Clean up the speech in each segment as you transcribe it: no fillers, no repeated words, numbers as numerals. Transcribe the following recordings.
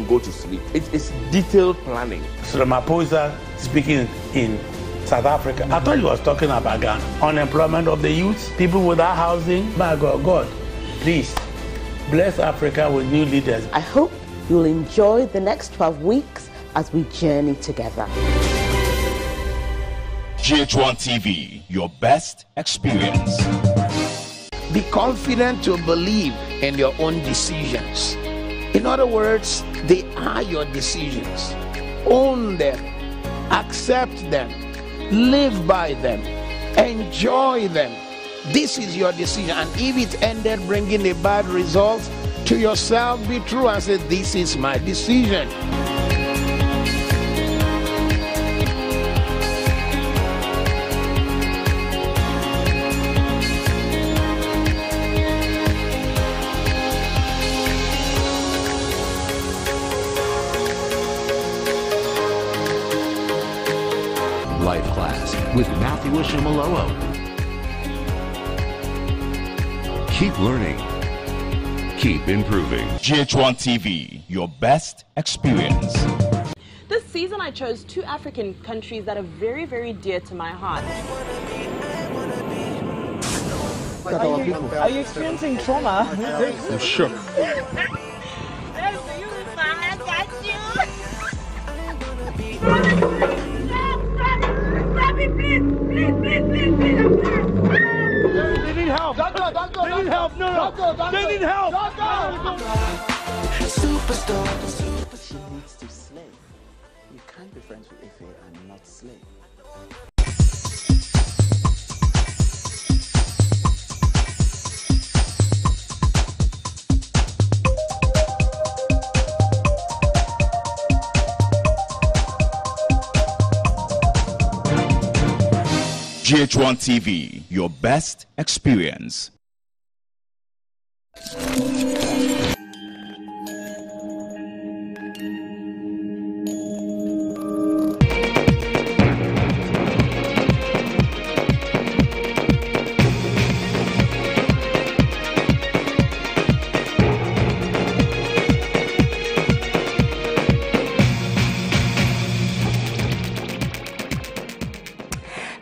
go to sleep. It's detailed planning. So Ramaphosa speaking in South Africa. I thought you was talking about Ghana. Unemployment of the youth, people without housing. My God, please bless Africa with new leaders. I hope you'll enjoy the next 12 weeks as we journey together. GH1 TV, your best experience. Be confident to believe in your own decisions. In other words, they are your decisions. Own them, accept them, live by them, enjoy them. This is your decision. And if it ended bringing a bad result, to yourself be true and say, this is my decision. Life Class with Matthew Ishimalolo. Keep learning. Keep improving. GH1 TV, your best experience. This season I chose 2 African countries that are very, very dear to my heart. Are you experiencing trauma? I'm shook. They need help. They need help. No. They need help. Superstar. She needs to slay. You can't be friends with Ife and not slay. GH1 TV, your best experience.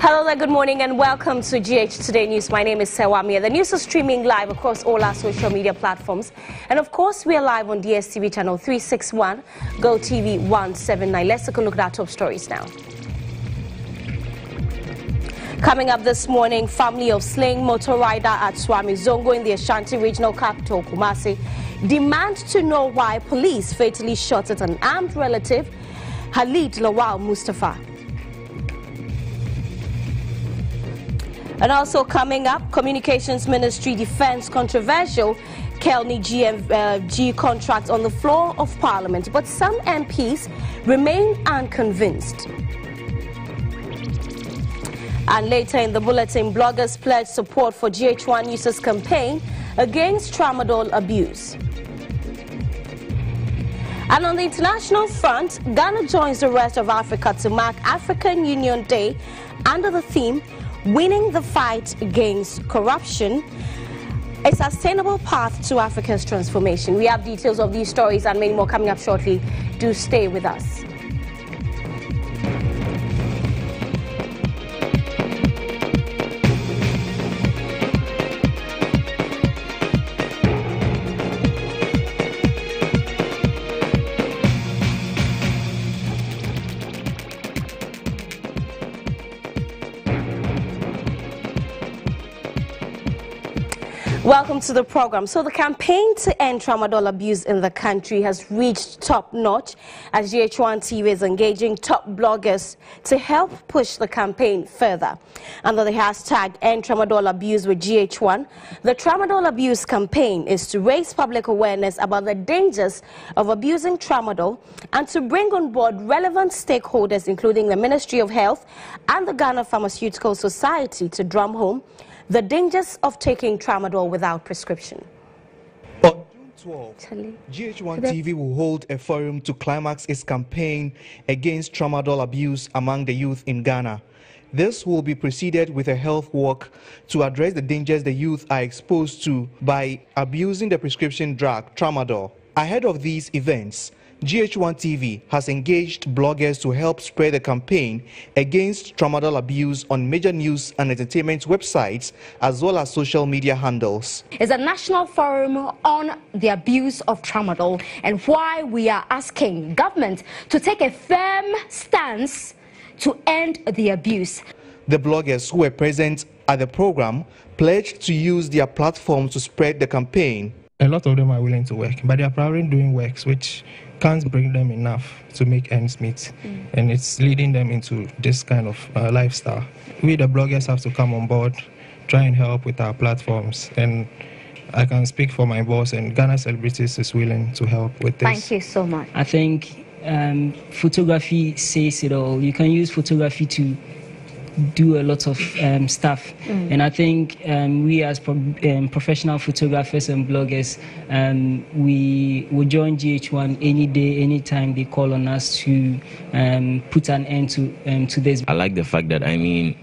Hello there, good morning and welcome to GH Today News. My name is Sewamia. The news is streaming live across all our social media platforms. And of course, we are live on DSTV channel 361, GoTV 179. Let's take a look at our top stories now. Coming up this morning, family of slain motor rider at Swami Zongo in the Ashanti regional capital, Kumasi, demand to know why police fatally shot at an armed relative, Khalid Lawal Mustafa. And also coming up, Communications Ministry defends controversial Kelny GMG contract on the floor of Parliament, but some MPs remain unconvinced. And later in the bulletin, bloggers pledge support for GH1 News' campaign against tramadol abuse. And on the international front, Ghana joins the rest of Africa to mark African Union Day under the theme Winning the Fight Against Corruption, a sustainable path to Africa's transformation. We have details of these stories and many more coming up shortly. Do stay with us. Welcome to the program. So the campaign to end tramadol abuse in the country has reached top notch as GH1 TV is engaging top bloggers to help push the campaign further. Under the hashtag End Tramadol Abuse with GH1, the Tramadol Abuse campaign is to raise public awareness about the dangers of abusing tramadol and to bring on board relevant stakeholders including the Ministry of Health and the Ghana Pharmaceutical Society to drum home the dangers of taking tramadol without prescription. On June 12, GH1 TV will hold a forum to climax its campaign against tramadol abuse among the youth in Ghana. This will be preceded with a health walk to address the dangers the youth are exposed to by abusing the prescription drug tramadol. Ahead of these events, GH1 TV has engaged bloggers to help spread the campaign against tramadol abuse on major news and entertainment websites as well as social media handles. It's a national forum on the abuse of tramadol and why we are asking government to take a firm stance to end the abuse. The bloggers who were present at the program pledged to use their platform to spread the campaign. A lot of them are willing to work, but they are probably doing works which can't bring them enough to make ends meet, and it's leading them into this kind of lifestyle. We, the bloggers, have to come on board, try and help with our platforms, and I can speak for my boss, and Ghana Celebrities is willing to help with this. Thank you so much. I think photography says it all. You can use photography to do a lot of stuff, and I think we as professional photographers and bloggers, we will join GH1 any day, anytime they call on us to put an end to this. I like the fact that, I mean,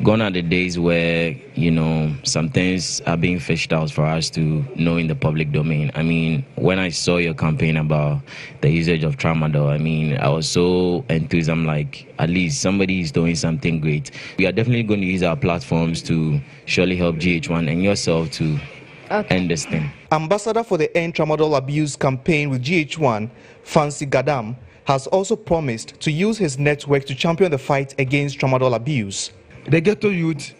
gone are the days where, you know, some things are being fished out for us to know in the public domain. I mean, when I saw your campaign about the usage of tramadol, I mean, I was so enthused. I'm like, at least somebody is doing something great. We are definitely going to use our platforms to surely help GH1 and yourself to end this thing. Ambassador for the End Tramadol Abuse campaign with GH1, Fancy Gadam, has also promised to use his network to champion the fight against tramadol abuse. The ghetto youth,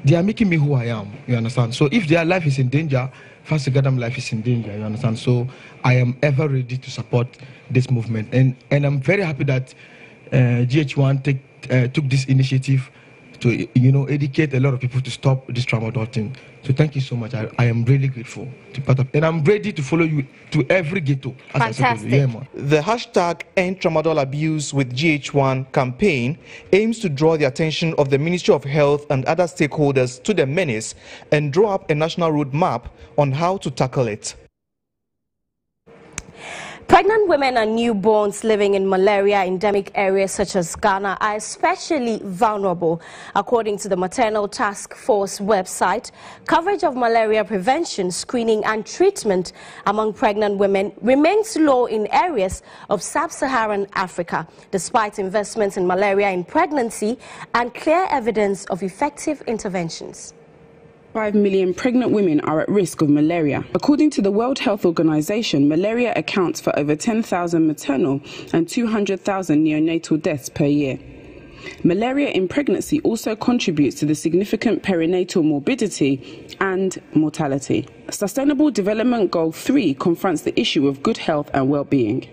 they are making me who I am, you understand? So if their life is in danger, Fancy Gadam life is in danger, you understand? So I am ever ready to support this movement. And I'm very happy that GH1 took this initiative to, you know, educate a lot of people to stop this tramadol thing. So thank you so much. I am really grateful to part of, and I'm ready to follow you to every ghetto. Fantastic. The hashtag End Tramadol Abuse with GH1 campaign aims to draw the attention of the Ministry of Health and other stakeholders to the menace and draw up a national roadmap on how to tackle it. Pregnant women and newborns living in malaria-endemic areas such as Ghana are especially vulnerable. According to the Maternal Task Force website, coverage of malaria prevention, screening and treatment among pregnant women remains low in areas of sub-Saharan Africa, despite investments in malaria in pregnancy and clear evidence of effective interventions. 5 million pregnant women are at risk of malaria. According to the World Health Organization, malaria accounts for over 10,000 maternal and 200,000 neonatal deaths per year. Malaria in pregnancy also contributes to the significant perinatal morbidity and mortality. Sustainable Development Goal 3 confronts the issue of good health and well-being.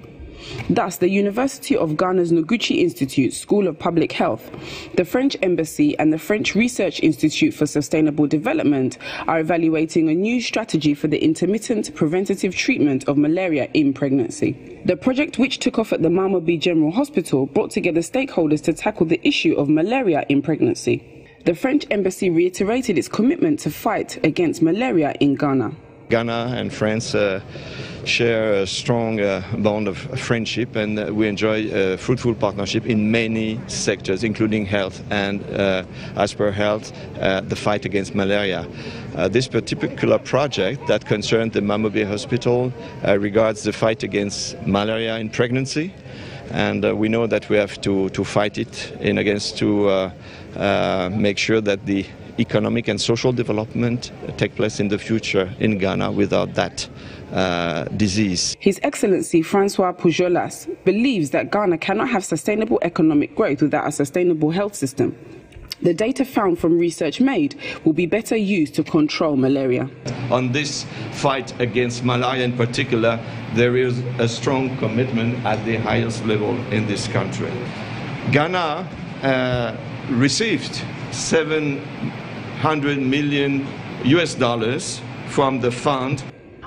Thus, the University of Ghana's Noguchi Institute, School of Public Health, the French Embassy and the French Research Institute for Sustainable Development are evaluating a new strategy for the intermittent preventative treatment of malaria in pregnancy. The project, which took off at the Mamobi General Hospital, brought together stakeholders to tackle the issue of malaria in pregnancy. The French Embassy reiterated its commitment to fight against malaria in Ghana. Ghana and France share a strong bond of friendship, and we enjoy a fruitful partnership in many sectors, including health and, as per health, the fight against malaria. This particular project that concerns the Mamobi Hospital regards the fight against malaria in pregnancy, and we know that we have to fight it in against to make sure that the economic and social development take place in the future in Ghana without that disease. His Excellency Francois Pujolas believes that Ghana cannot have sustainable economic growth without a sustainable health system. The data found from research made will be better used to control malaria. On this fight against malaria in particular, there is a strong commitment at the highest level in this country. Ghana received $700 million from the fund.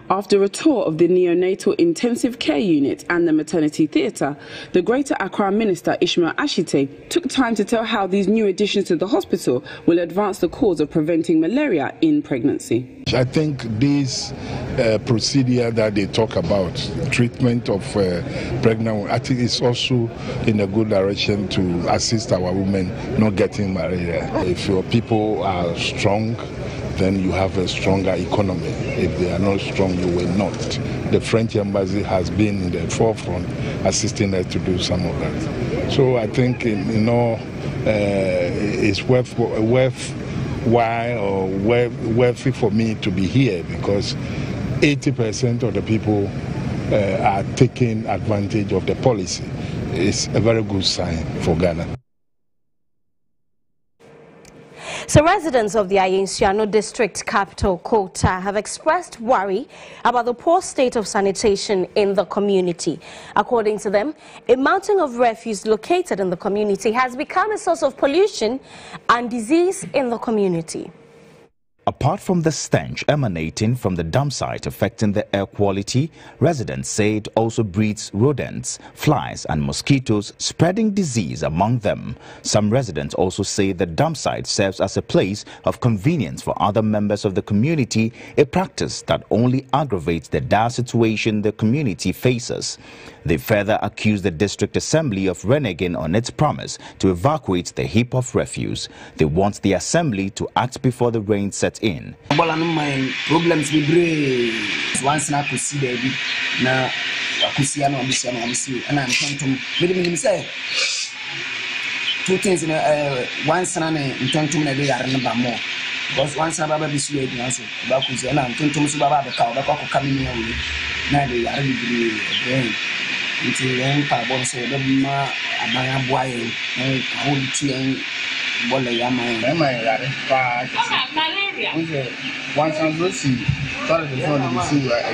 After a tour of the neonatal intensive care unit and the maternity theatre, the Greater Accra Minister Ishmael Ashite took time to tell how these new additions to the hospital will advance the cause of preventing malaria in pregnancy. I think this procedure that they talk about, treatment of pregnant women, I think it's also in a good direction to assist our women not getting malaria. If your people are strong, then you have a stronger economy. If they are not strong, you will not. The French embassy has been in the forefront assisting us to do some of that. So I think, it's worthwhile or worthy for me to be here, because 80% of the people are taking advantage of the policy. It's a very good sign for Ghana. So residents of the Ayensuano district capital, Kota, have expressed worry about the poor state of sanitation in the community. According to them, a mountain of refuse located in the community has become a source of pollution and disease in the community. Apart from the stench emanating from the dump site affecting the air quality, residents say it also breeds rodents, flies and mosquitoes, spreading disease among them. Some residents also say the dump site serves as a place of convenience for other members of the community, a practice that only aggravates the dire situation the community faces. They further accuse the district assembly of reneging on its promise to evacuate the heap of refuse. They want the assembly to act before the rain sets in. Problems we bring once na kusi baby na kusiano and I'm trying to really say two things in once na ntonto na dey yare na more because once na baba bisu e bianso ba kusi na ntonto so baba be ka ba ko come in here na dey yare bi brain until then pa bon so be ma abaya boy na hold to en bola ya mai yare pa malaria once I'm lucy sorry the phone you see yare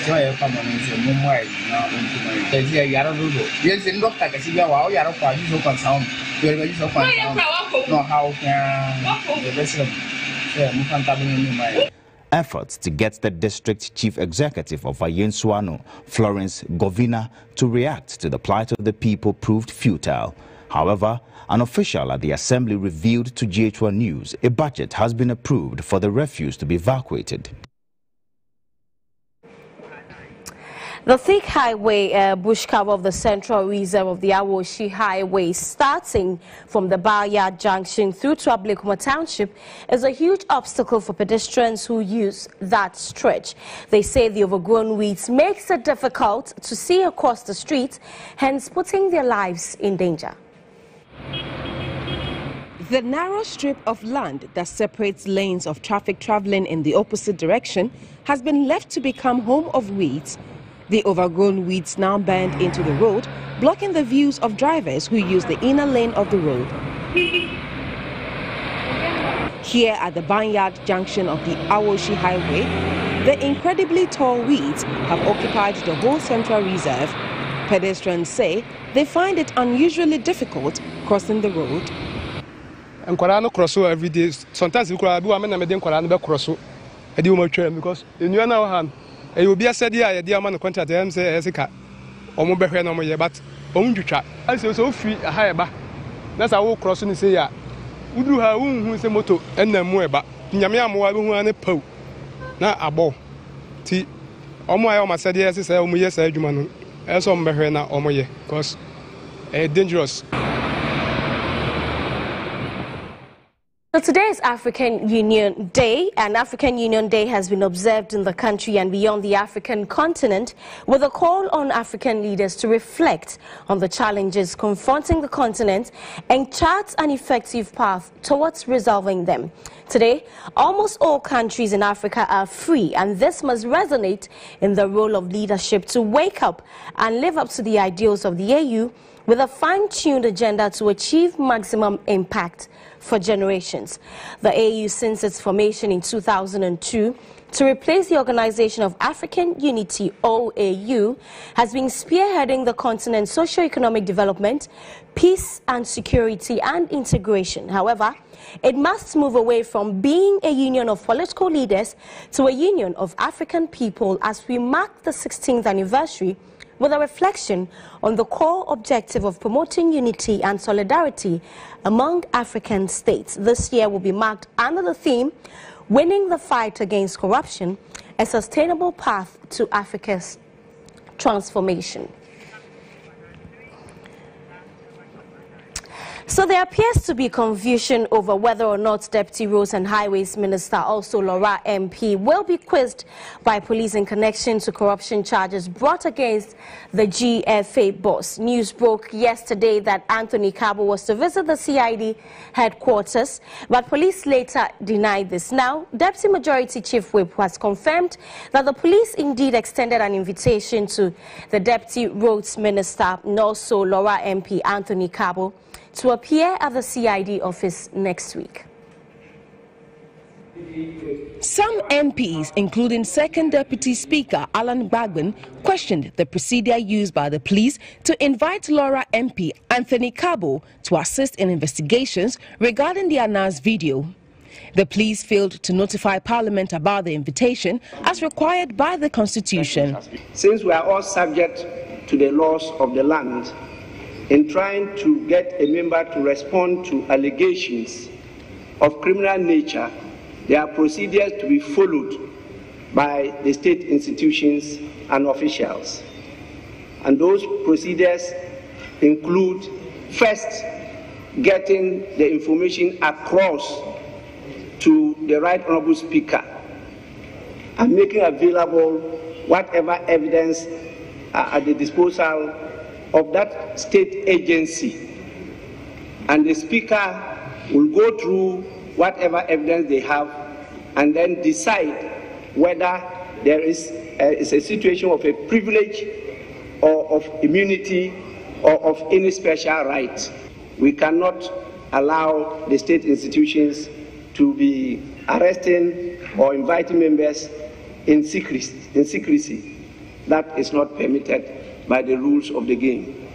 so ya come on so mo mai na unto mai tezi yare do yes in doctor ka siya wa yare kwa ji so kan sound you be so kan no how can the rest of mo kan ta bin mai. Efforts to get the district chief executive of Ayensuano, Florence Govina, to react to the plight of the people proved futile. However, an official at the assembly revealed to GH1 News a budget has been approved for the refuse to be evacuated. The thick highway bush cover of the central reserve of the Awoshi Highway, starting from the Bayard Junction through to Ablekuma Township, is a huge obstacle for pedestrians who use that stretch. They say the overgrown weeds makes it difficult to see across the street, hence putting their lives in danger. The narrow strip of land that separates lanes of traffic traveling in the opposite direction has been left to become home of weeds. The overgrown weeds now bend into the road, blocking the views of drivers who use the inner lane of the road. Here at the Banyard Junction of the Awoshi Highway, the incredibly tall weeds have occupied the whole central reserve. Pedestrians say they find it unusually difficult crossing the road. No cross every day. Sometimes we could do a man and cross because in your hand. You will be a said, yeah, dear man, contract them say as a cat. Or more better no more, but only try. I say so free a higher back. That's our crossing say, yeah. We do have who's a motto and then more, but Yamia more than a po. Now a ball. Tea. Oh, my almost said, yes, it's a yes, I do, as on better now, or more, because dangerous. So today is African Union Day, and African Union Day has been observed in the country and beyond the African continent with a call on African leaders to reflect on the challenges confronting the continent and chart an effective path towards resolving them. Today, almost all countries in Africa are free, and this must resonate in the role of leadership to wake up and live up to the ideals of the AU with a fine-tuned agenda to achieve maximum impact for generations. The AU, since its formation in 2002 to replace the Organization of African Unity, OAU, has been spearheading the continent's socio-economic development, peace and security and integration. However, it must move away from being a union of political leaders to a union of African people as we mark the 16th anniversary with a reflection on the core objective of promoting unity and solidarity among African states. This year will be marked under the theme, Winning the Fight Against Corruption, a Sustainable Path to Africa's Transformation. So there appears to be confusion over whether or not Deputy Roads and Highways Minister, also Laura MP, will be quizzed by police in connection to corruption charges brought against the GFA boss. News broke yesterday that Anthony Cabo was to visit the CID headquarters, but police later denied this. Now, Deputy Majority Chief Whip has confirmed that the police indeed extended an invitation to the Deputy Roads Minister and also Laura MP Anthony Cabo to appear at the CID office next week. Some MPs, including Second Deputy Speaker Alan Bagban, questioned the procedure used by the police to invite Laura MP Anthony Cabo to assist in investigations regarding the announced video. The police failed to notify Parliament about the invitation as required by the Constitution. Since we are all subject to the laws of the land, in trying to get a member to respond to allegations of criminal nature, there are procedures to be followed by the state institutions and officials. And those procedures include first getting the information across to the Right Honourable Speaker and making available whatever evidence at the disposal of that state agency. And the Speaker will go through whatever evidence they have and then decide whether there is a situation of a privilege or of immunity or of any special right. We cannot allow the state institutions to be arresting or inviting members in secrecy. That is not permitted by the rules of the game.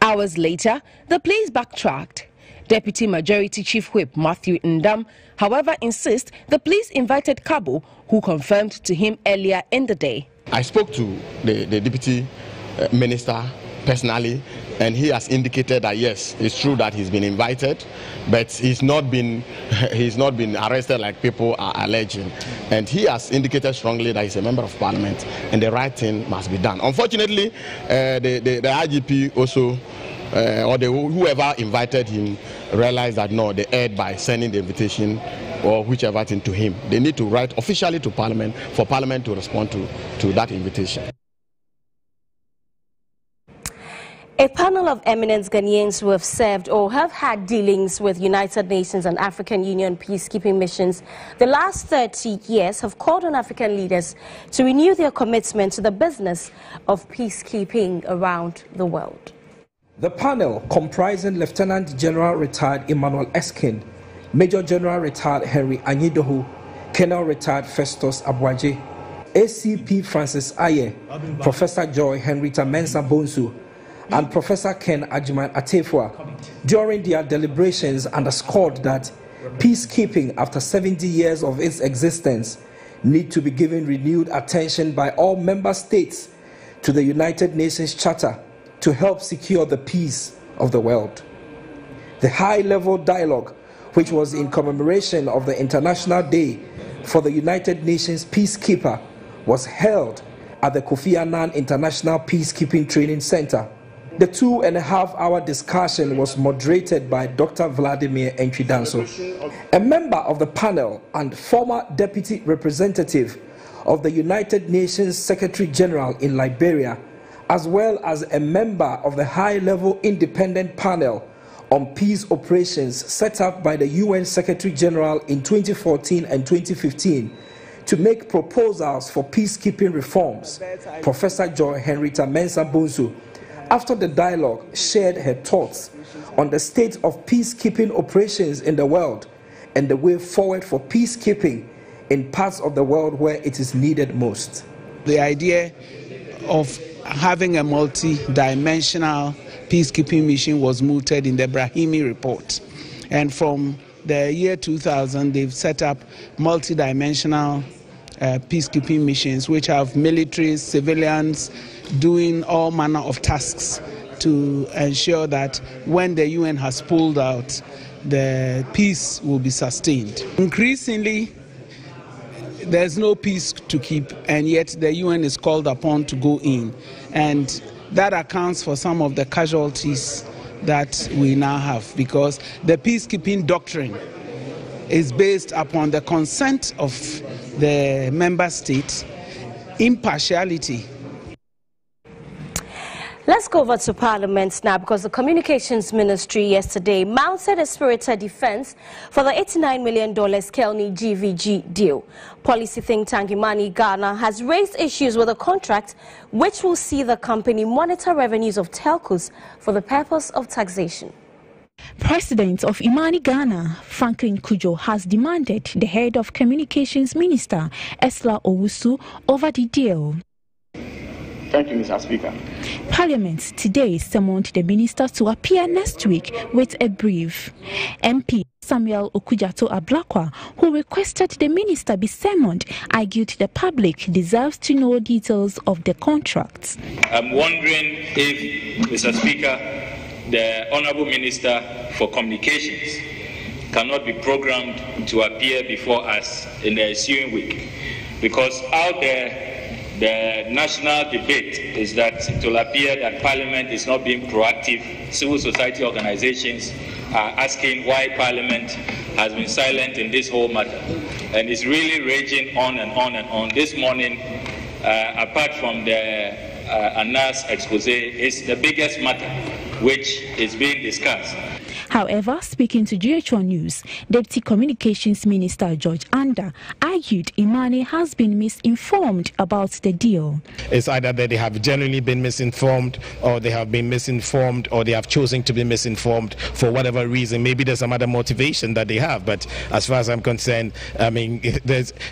Hours later, the police backtracked. Deputy Majority Chief Whip Matthew Ndam, however, insists the police invited Cabo, who confirmed to him earlier in the day. I spoke to the Deputy Minister personally, and he has indicated that yes, it's true that he's been invited, but he's not been arrested like people are alleging. And he has indicated strongly that he's a member of Parliament, and the right thing must be done. Unfortunately, the IGP also, or whoever invited him, realized that no, they erred by sending the invitation or whichever thing to him. They need to write officially to Parliament for Parliament to respond to that invitation. A panel of eminent Ghanaians who have served or have had dealings with United Nations and African Union peacekeeping missions the last 30 years have called on African leaders to renew their commitment to the business of peacekeeping around the world. The panel, comprising Lieutenant General Retired Emmanuel Eskin, Major General Retired Henry Anyidohu, Colonel Retired Festus Abwaje, ACP Francis Aye, Professor Joy Henrietta Mensah Bonsu, and Professor Ken Ajiman Atefua, during their deliberations underscored that peacekeeping after 70 years of its existence need to be given renewed attention by all member states to the United Nations Charter to help secure the peace of the world. The high-level dialogue, which was in commemoration of the International Day for the United Nations Peacekeeper, was held at the Kofi Annan International Peacekeeping Training Center. The 2.5-hour discussion was moderated by Dr. Vladimir Entwidanso, a member of the panel and former deputy representative of the United Nations Secretary General in Liberia, as well as a member of the high-level independent panel on peace operations set up by the UN Secretary General in 2014 and 2015 to make proposals for peacekeeping reforms. Professor Joy Henrietta Mensah Bonsu, after the dialogue, shared her thoughts on the state of peacekeeping operations in the world and the way forward for peacekeeping in parts of the world where it is needed most. The idea of having a multi-dimensional peacekeeping mission was mooted in the Brahimi report. And from the year 2000, they've set up multi-dimensional peacekeeping missions, which have militaries, civilians, doing all manner of tasks to ensure that when the UN has pulled out, the peace will be sustained. Increasingly, there's no peace to keep, and yet the UN is called upon to go in. And that accounts for some of the casualties that we now have, because the peacekeeping doctrine is based upon the consent of the member states, impartiality. Let's go over to Parliament now, because the Communications Ministry yesterday mounted a spirited defense for the $89 million Kelny GVG deal. Policy think tank Imani Ghana has raised issues with the contract, which will see the company monitor revenues of telcos for the purpose of taxation. President of Imani Ghana, Franklin Kujo, has demanded the head of Communications Minister, Esla Owusu, over the deal. Thank you, Mr. Speaker. Parliament today summoned the minister to appear next week with a brief. MP Samuel Okujato Ablakwa, who requested the minister be summoned, argued the public deserves to know details of the contract. I'm wondering if, Mr. Speaker, the Honourable Minister for Communications cannot be programmed to appear before us in the ensuing week, because out there the national debate is that it will appear that Parliament is not being proactive. Civil society organizations are asking why Parliament has been silent in this whole matter. And it's really raging on and on and on. This morning, apart from the ANAS expose, is the biggest matter which is being discussed. However, speaking to GH1 News, Deputy Communications Minister George Anda argued Imani has been misinformed about the deal. It's either that they have genuinely been misinformed, or they have been misinformed, or they have chosen to be misinformed for whatever reason. Maybe there's some other motivation that they have, but as far as I'm concerned, I mean,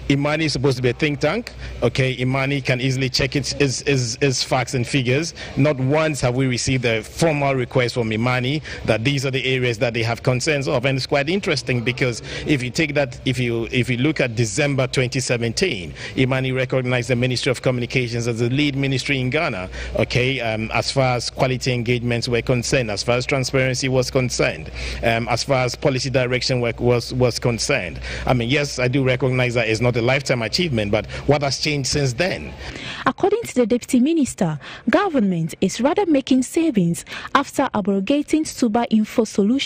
Imani is supposed to be a think tank. Okay, Imani can easily check its facts and figures. Not once have we received a formal request from Imani that these are the areas that they have concerns of, and it's quite interesting because if you take that, if you look at December 2017, Imani recognized the Ministry of Communications as the lead ministry in Ghana. Okay, as far as quality engagements were concerned, as far as transparency was concerned, as far as policy direction was concerned. I mean, yes, I do recognize that it's not a lifetime achievement, but what has changed since then? According to the Deputy Minister, government is rather making savings after abrogating Suba Info Solutions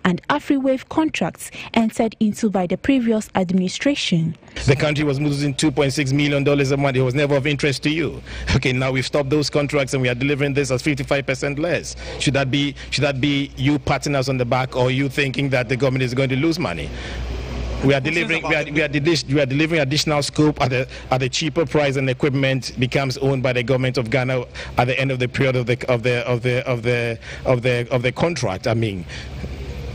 and AfriWave contracts entered into by the previous administration. The country was losing $2.6 million a month. It was never of interest to you. Okay, now we've stopped those contracts and we are delivering this as 55% less. Should that be you patting us on the back, or you thinking that the government is going to lose money? We are delivering additional scope at a cheaper price, and equipment becomes owned by the government of Ghana at the end of the period of the contract. I mean,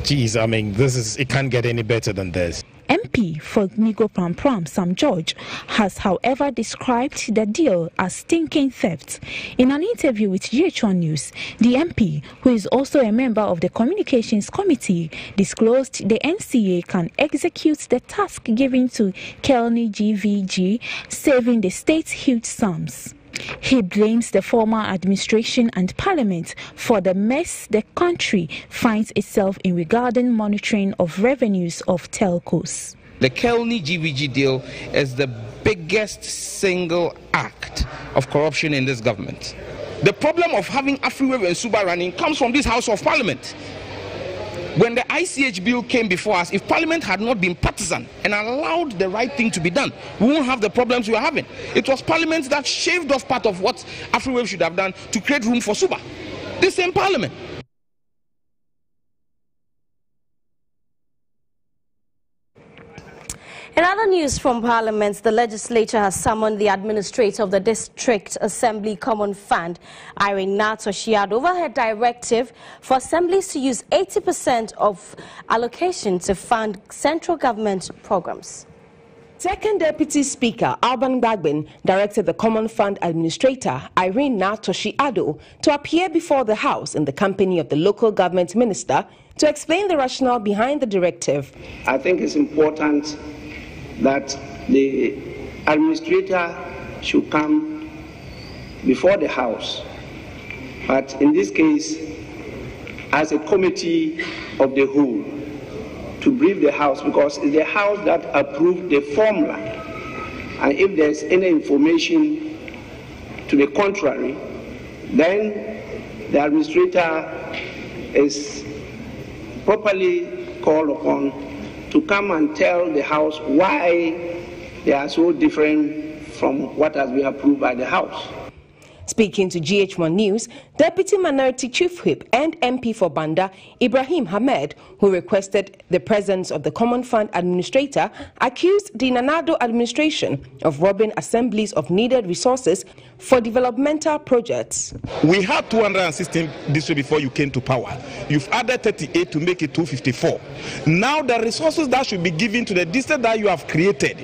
geez, I mean, it can't get any better than this. MP for Nigo Pram Sam George has, however, described the deal as stinking theft. In an interview with GH1 News, the MP, who is also a member of the Communications Committee, disclosed the NCA can execute the task given to Kelny GVG, saving the state huge sums. He blames the former administration and Parliament for the mess the country finds itself in regarding monitoring of revenues of telcos. The Kelny GVG deal is the biggest single act of corruption in this government. The problem of having AfriWave and Suba running comes from this House of Parliament. When the ICH bill came before us, if Parliament had not been partisan and allowed the right thing to be done, we won't have the problems we are having. It was Parliament that shaved off part of what AfriWave should have done to create room for Suba. This same Parliament. In other news from Parliament, the legislature has summoned the administrator of the District Assembly Common Fund, Irene Natoshiad, over her directive for assemblies to use 80% of allocation to fund central government programs. Second Deputy Speaker Alban Bagbin directed the Common Fund Administrator Irene Natoshiad to appear before the House in the company of the local government minister to explain the rationale behind the directive. I think it's important that the administrator should come before the House, but in this case as a committee of the whole, to brief the House, because it's the House that approved the formula, and if there's any information to the contrary, then the administrator is properly called upon to come and tell the House why they are so different from what has been approved by the House. Speaking to GH1 News, Deputy Minority Chief Whip and MP for Banda, Ibrahim Hamed, who requested the presence of the Common Fund Administrator, accused the Nanado administration of robbing assemblies of needed resources for developmental projects. We had 216 districts before you came to power. You've added 38 to make it 254. Now the resources that should be given to the district that you have created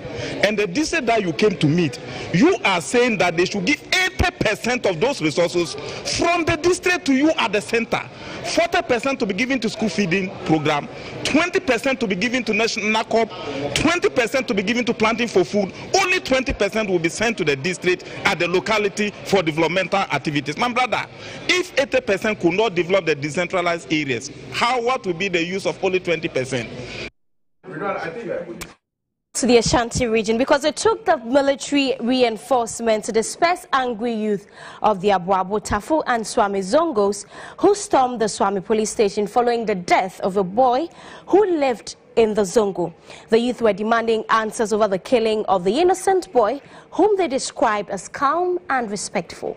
and the district that you came to meet, you are saying that they should give 80% of those resources from the district to you at the center. 40% to be given to school feeding program, 20% to be given to national NACOP, 20% to be given to planting for food, only 20% will be sent to the district at the locality for developmental activities. My brother, if 80% could not develop the decentralized areas, what will be the use of only 20%? To the Ashanti region because it took the military reinforcement to disperse angry youth of the Abuabo, Tafo and Swami Zongos who stormed the Swami police station following the death of a boy who lived in the Zongo. The youth were demanding answers over the killing of the innocent boy whom they described as calm and respectful.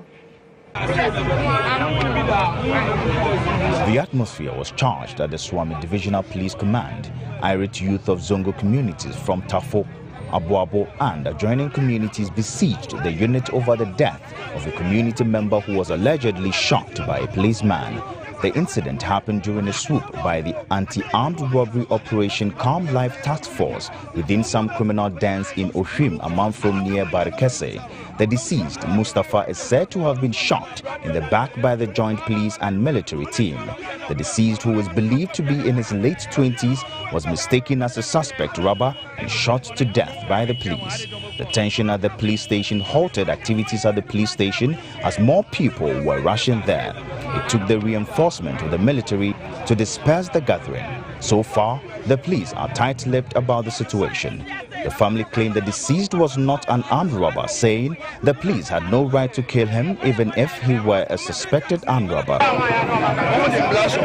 The atmosphere was charged at the Swami Divisional Police Command. Irate youth of Zongo communities from Tafo, Abuabo and adjoining communities besieged the unit over the death of a community member who was allegedly shot by a policeman. The incident happened during a swoop by the anti-armed robbery operation Calm Life Task Force within some criminal dens in Ohrim, Amanfrom near Barikese. The deceased, Mustafa, is said to have been shot in the back by the joint police and military team. The deceased, who was believed to be in his late 20s, was mistaken as a suspect robber and shot to death by the police. The tension at the police station halted activities at the police station as more people were rushing there. It took the reinforcement of the military to disperse the gathering. So far, the police are tight-lipped about the situation. The family claimed the deceased was not an armed robber, saying the police had no right to kill him even if he were a suspected armed robber. Because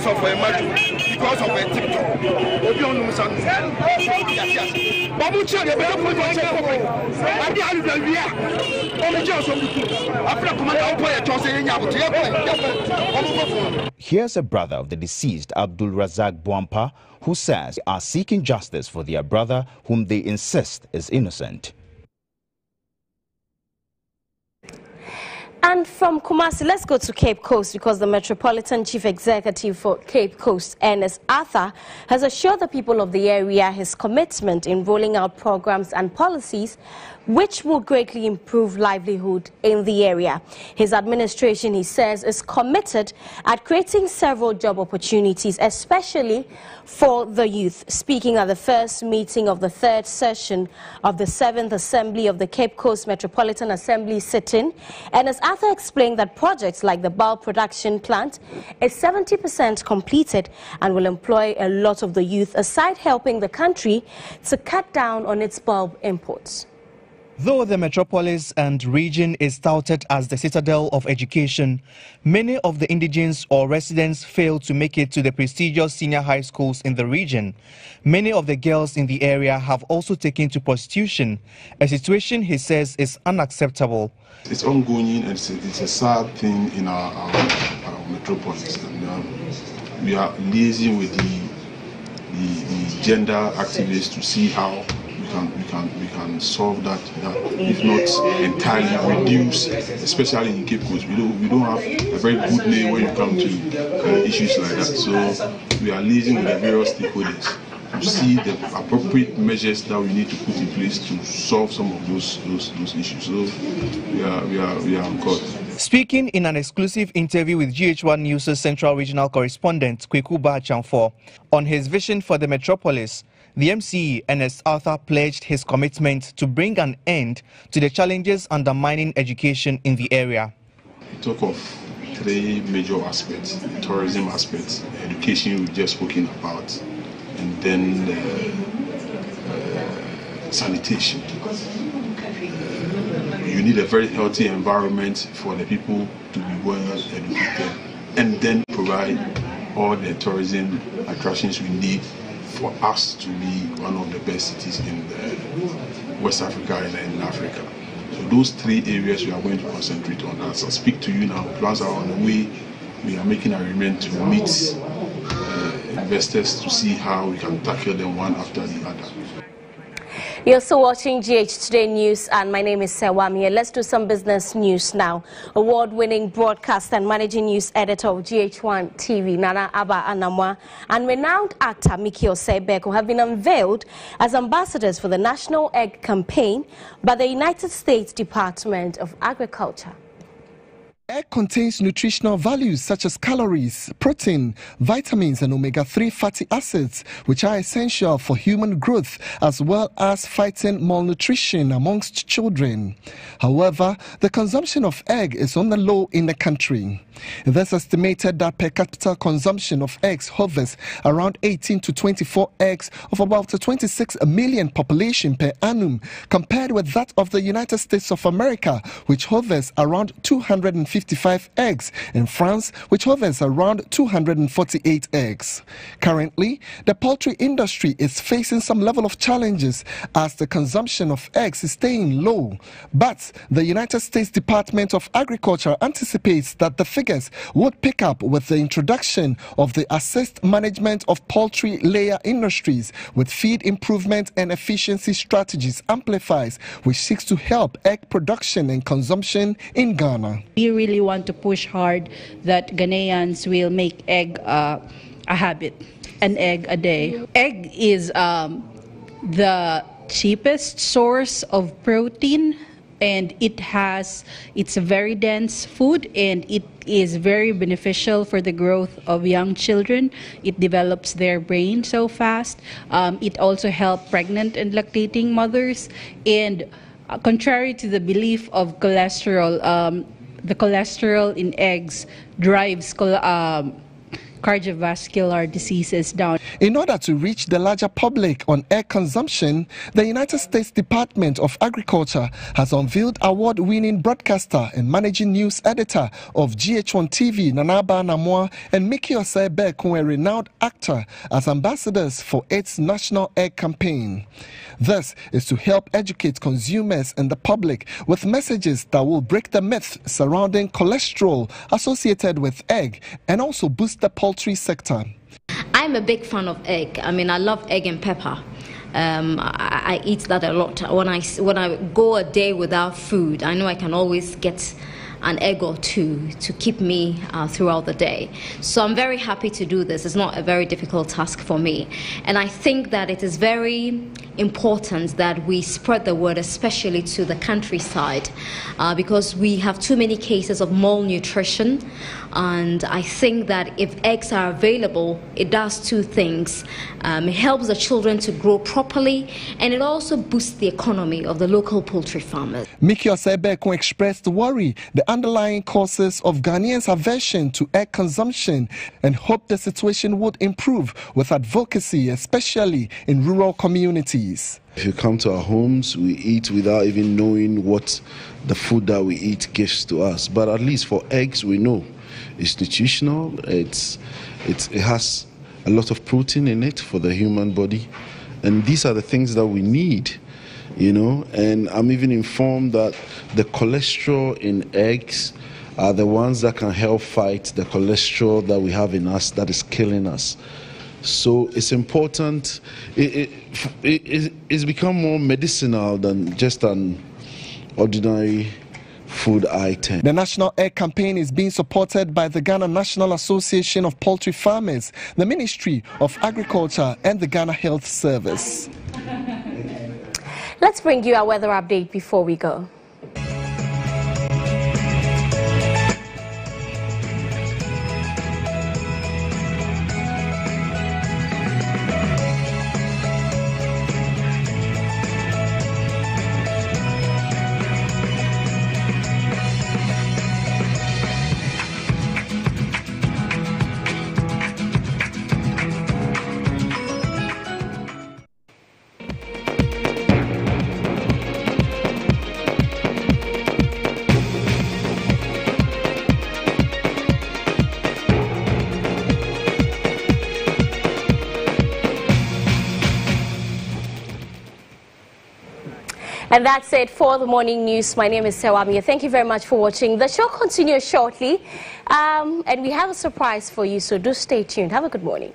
of a matter, because of a TikTok. Here's a brother of the deceased, Abdul Razak Bwampa, who says they are seeking justice for their brother, whom they insist is innocent. And from Kumasi, let's go to Cape Coast because the Metropolitan Chief Executive for Cape Coast, Ernest Arthur, has assured the people of the area his commitment in rolling out programs and policies which will greatly improve livelihood in the area. His administration, he says, is committed at creating several job opportunities, especially for the youth. Speaking at the first meeting of the third session of the 7th Assembly of the Cape Coast Metropolitan Assembly sit-in, Ernest Arthur explained that projects like the bulb production plant is 70% completed and will employ a lot of the youth, aside helping the country to cut down on its bulb imports. Though the metropolis and region is touted as the citadel of education, many of the indigents or residents fail to make it to the prestigious senior high schools in the region. Many of the girls in the area have also taken to prostitution, a situation he says is unacceptable. It's ongoing and it's a sad thing in our metropolis. And, we are liaising with the gender activists to see how we can solve that if not entirely reduce, especially in Cape Coast. We don't have a very good name when it comes to issues like that. So we are liaising with the various stakeholders to see the appropriate measures that we need to put in place to solve some of those issues. So we are on course. Speaking in an exclusive interview with GH1 News' Central Regional Correspondent Kweku Ba-Chamfor on his vision for the metropolis, the MCE, Ernest Arthur, pledged his commitment to bring an end to the challenges undermining education in the area. We talk of three major aspects: the tourism aspect, education we've just spoken about, and then sanitation. you need a very healthy environment for the people to be well educated, and then provide all the tourism attractions we need for us to be one of the best cities in West Africa and in Africa. So those 3 areas we are going to concentrate on. As I speak to you now, plans are on the way. We are making an agreement to meet investors to see how we can tackle them one after the other. You're still watching GH Today News, and my name is Sewam here. Let's do some business news now. Award-winning broadcaster and managing news editor of GH1 TV, Nana Aba Anamwa, and renowned actor Mickey Osei-Beko have been unveiled as ambassadors for the National Egg Campaign by the United States Department of Agriculture. Egg contains nutritional values such as calories, protein, vitamins and omega-3 fatty acids, which are essential for human growth as well as fighting malnutrition amongst children. However, the consumption of egg is on the low in the country. It is estimated that per capita consumption of eggs hovers around 18 to 24 eggs of about a 26 million population per annum, compared with that of the United States of America, which hovers around 255 eggs, and France, which hovers around 248 eggs. Currently, the poultry industry is facing some level of challenges as the consumption of eggs is staying low. But the United States Department of Agriculture anticipates that the figures would pick up with the introduction of the Assist Management of Poultry Layer Industries with feed improvement and efficiency strategies amplifies, which seeks to help egg production and consumption in Ghana. We really want to push hard that Ghanaians will make egg a habit, an egg a day. Egg is the cheapest source of protein, and it's a very dense food, and it is very beneficial for the growth of young children. It develops their brain so fast. It also helps pregnant and lactating mothers. And contrary to the belief of cholesterol, the cholesterol in eggs drives cardiovascular diseases down. In order to reach the larger public on egg consumption, the United States Department of Agriculture has unveiled award-winning broadcaster and managing news editor of GH1 TV, Nana Aba Anamwa, and Mickey Osei-Beko, a renowned actor, as ambassadors for its National Egg Campaign. This is to help educate consumers and the public with messages that will break the myth surrounding cholesterol associated with egg and also boost the poultry sector. I'm a big fan of egg. I mean, I love egg and pepper. I eat that a lot. When I go a day without food, I know I can always get an egg or two to keep me throughout the day. So I'm very happy to do this. It's not a very difficult task for me. And I think that it is very important that we spread the word, especially to the countryside, because we have too many cases of malnutrition. And I think that if eggs are available, it does two things. It helps the children to grow properly, and it also boosts the economy of the local poultry farmers. Mickey Osei-Beko expressed worry the underlying causes of Ghanaians' aversion to egg consumption and hoped the situation would improve with advocacy, especially in rural communities. If you come to our homes, we eat without even knowing what the food that we eat gives to us. But at least for eggs, we know it's nutritional, it has a lot of protein in it for the human body. And these are the things that we need, you know. And I'm even informed that the cholesterol in eggs are the ones that can help fight the cholesterol that we have in us that is killing us. So it's important. It's become more medicinal than just an ordinary food item. The National Egg Campaign is being supported by the Ghana National Association of Poultry Farmers, the Ministry of Agriculture and the Ghana Health Service. Let's bring you a weather update before we go. And that's it for the morning news. My name is Sewamia. Thank you very much for watching. The show continues shortly, and we have a surprise for you, so do stay tuned. Have a good morning.